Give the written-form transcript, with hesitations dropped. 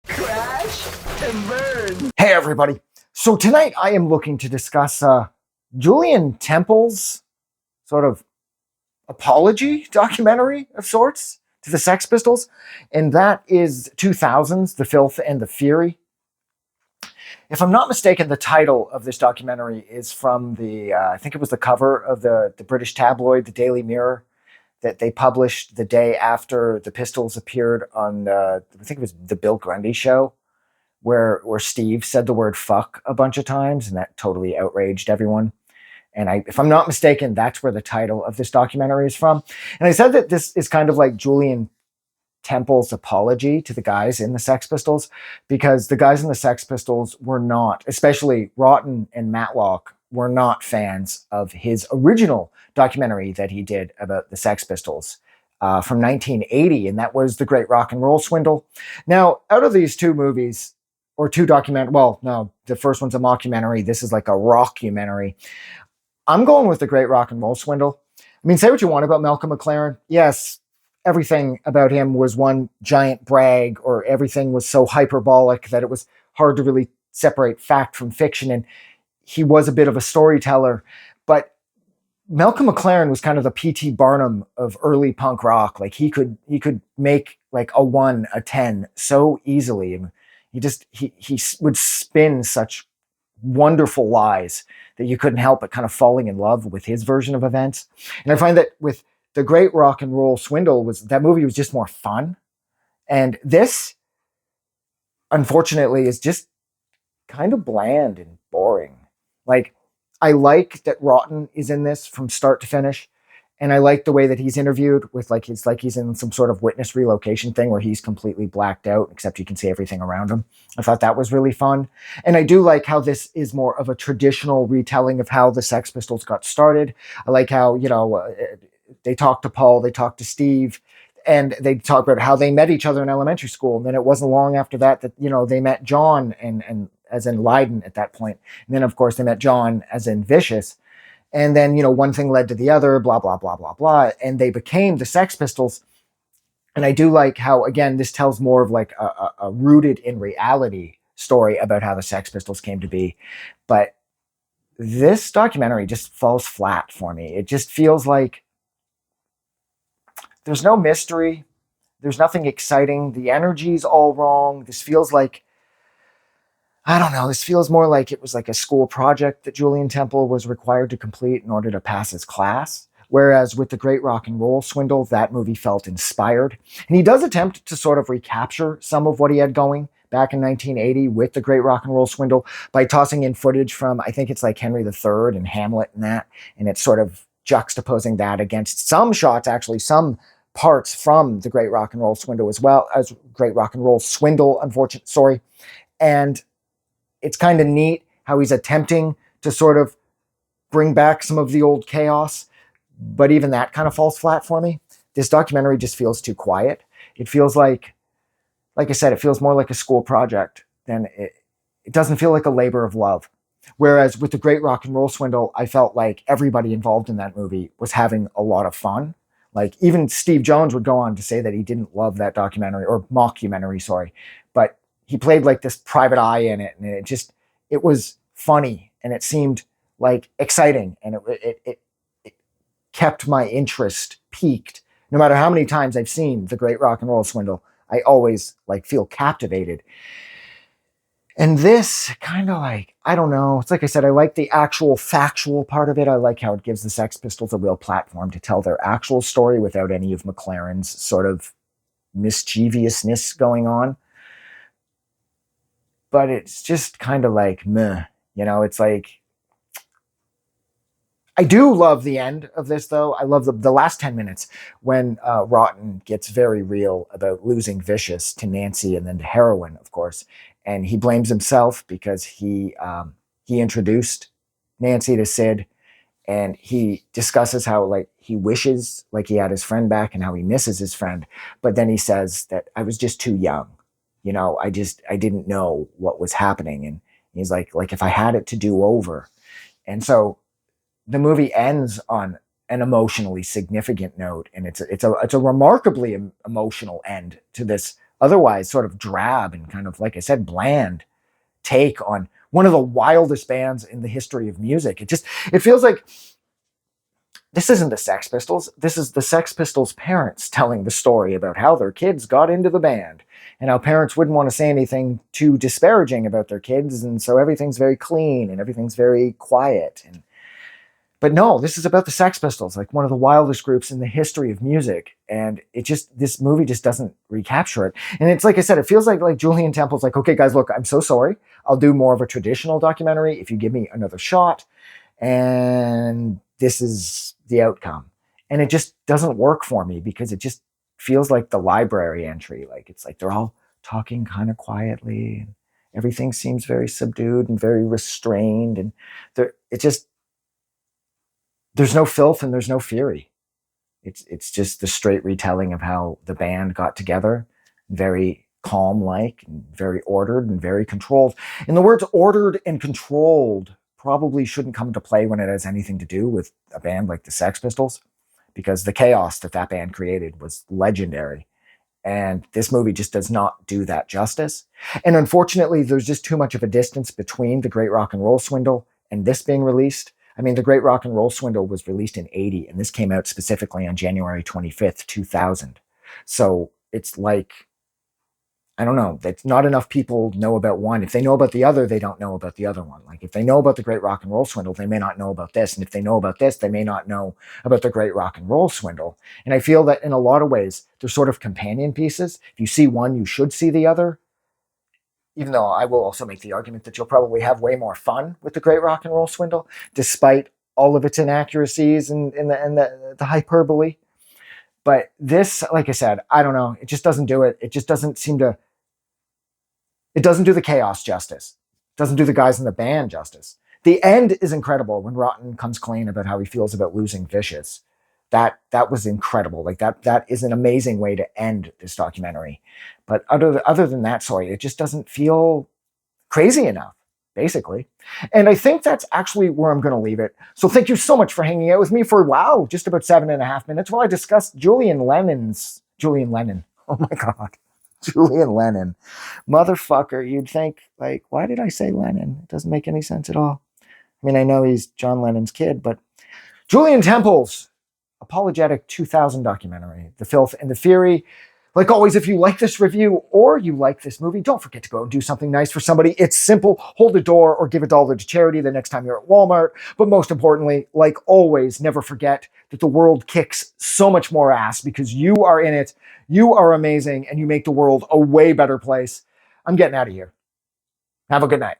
Crash and burn. Hey everybody. So tonight I am looking to discuss Julian Temple's sort of apology documentary of sorts to the Sex Pistols, and that is 2000's The Filth and the Fury. If I'm not mistaken, the title of this documentary is from I think it was the cover of the British tabloid, the Daily Mirror, that they published the day after the Pistols appeared on, I think it was the Bill Grundy show, where Steve said the word fuck a bunch of times, and that totally outraged everyone. And if I'm not mistaken, that's where the title of this documentary is from. And I said that this is kind of like Julian Temple's apology to the guys in the Sex Pistols, because the guys in the Sex Pistols were not, especially Rotten and Matlock, were not fans of his original documentary that he did about the Sex Pistols from 1980, and that was The Great Rock and Roll Swindle. Now, out of these two movies, or two well, no, the first one's a mockumentary. This is like a rockumentary. I'm going with The Great Rock and Roll Swindle. I mean, say what you want about Malcolm McLaren. Yes, everything about him was one giant brag, or everything was so hyperbolic that it was hard to really separate fact from fiction. And he was a bit of a storyteller, but Malcolm McLaren was kind of the P.T. Barnum of early punk rock. Like he could make like a 1, a 10 so easily. And he would spin such wonderful lies that you couldn't help but kind of falling in love with his version of events. And I find that with The Great Rock and Roll Swindle, that movie was just more fun. And this, unfortunately, is just kind of bland and boring. Like, I like that Rotten is in this from start to finish. And I like the way that he's interviewed with it's like he's in some sort of witness relocation thing where he's completely blacked out, except you can see everything around him. I thought that was really fun. And I do like how this is more of a traditional retelling of how the Sex Pistols got started. I like how, they talk to Paul, they talk to Steve, and they talk about how they met each other in elementary school. And then it wasn't long after that, they met John and as in Lydon at that point. And then, of course, they met John as in Vicious. And then, one thing led to the other, blah, blah, blah, blah, blah. And they became the Sex Pistols. And I do like how, again, this tells more of like a rooted in reality story about how the Sex Pistols came to be. But this documentary just falls flat for me. It just feels like there's no mystery. There's nothing exciting. The energy's all wrong. This feels like, I don't know, this feels more like it was like a school project that Julian Temple was required to complete in order to pass his class. Whereas with The Great Rock and Roll Swindle, that movie felt inspired. And he does attempt to sort of recapture some of what he had going back in 1980 with The Great Rock and Roll Swindle by tossing in footage from, I think it's like Henry III and Hamlet and that. And it's sort of juxtaposing that against some shots, actually, some parts from The Great Rock and Roll Swindle as well as Great Rock and Roll Swindle, And it's kind of neat how he's attempting to sort of bring back some of the old chaos, but even that kind of falls flat for me. This documentary just feels too quiet. It feels like I said, it feels more like a school project than it doesn't feel like a labor of love. Whereas with The Great Rock and Roll Swindle, I felt like everybody involved in that movie was having a lot of fun. Like even Steve Jones would go on to say that he didn't love that documentary, or mockumentary, sorry, but he played like this private eye in it, and it was funny, and it seemed like exciting, and it kept my interest peaked. No matter how many times I've seen The Great Rock and Roll Swindle, I always like feel captivated. And this kind of like, I don't know. It's like I said, I like the actual factual part of it. I like how it gives the Sex Pistols a real platform to tell their actual story without any of McLaren's sort of mischievousness going on. But it's just kind of like, meh. It's like, I do love the end of this, though. I love the last 10 minutes when Rotten gets very real about losing Vicious to Nancy and then to heroin, of course. And he blames himself because he introduced Nancy to Sid, and he discusses how like he wishes like he had his friend back and how he misses his friend. But then he says that I was just too young. I didn't know what was happening. And he's like if I had it to do over. And so the movie ends on an emotionally significant note, and it's a remarkably emotional end to this otherwise sort of drab and kind of, like I said, bland take on one of the wildest bands in the history of music. It feels like this isn't the Sex Pistols. This is the Sex Pistols' parents telling the story about how their kids got into the band and how parents wouldn't want to say anything too disparaging about their kids. And so everything's very clean and everything's very quiet. But no, this is about the Sex Pistols, like one of the wildest groups in the history of music. And this movie just doesn't recapture it. And it's like I said, it feels like Julian Temple's like, okay, guys, look, I'm so sorry. I'll do more of a traditional documentary if you give me another shot. And this is the outcome. And it just doesn't work for me because it just feels like the library entry. Like it's like they're all talking kind of quietly and everything seems very subdued and very restrained. And there's no filth and there's no fury. It's just the straight retelling of how the band got together, very calm-like and very ordered and very controlled. And the words ordered and controlled probably shouldn't come into play when it has anything to do with a band like the Sex Pistols, because the chaos that band created was legendary. And this movie just does not do that justice. And unfortunately, there's just too much of a distance between The Great Rock and Roll Swindle and this being released. I mean, The Great Rock and Roll Swindle was released in 80, and this came out specifically on January 25th, 2000. So it's like, I don't know, that not enough people know about one. If they know about the other, they don't know about the other one. Like if they know about The Great Rock and Roll Swindle, they may not know about this. And if they know about this, they may not know about The Great Rock and Roll Swindle. And I feel that in a lot of ways, they're sort of companion pieces. If you see one, you should see the other. Even though I will also make the argument that you'll probably have way more fun with The Great Rock and Roll Swindle, despite all of its inaccuracies and the hyperbole. But this, like I said, I don't know. It just doesn't do it. It just doesn't seem to... It doesn't do the chaos justice. It doesn't do the guys in the band justice. The end is incredible when Rotten comes clean about how he feels about losing Vicious. That was incredible. Like that is an amazing way to end this documentary. But other than that, sorry, it just doesn't feel crazy enough, basically. And I think that's actually where I'm going to leave it. So thank you so much for hanging out with me for, wow, just about 7.5 minutes while I discussed Julian Lennon. Oh my God. Julian Lennon. Motherfucker, you'd think, like, why did I say Lennon? It doesn't make any sense at all. I mean, I know he's John Lennon's kid, but Julian Temple's apologetic 2000 documentary, The Filth and the Fury. Like always, if you like this review or you like this movie, don't forget to go and do something nice for somebody. It's simple. Hold a door or give $1 to charity the next time you're at Walmart. But most importantly, like always, never forget that the world kicks so much more ass because you are in it. You are amazing and you make the world a way better place. I'm getting out of here. Have a good night.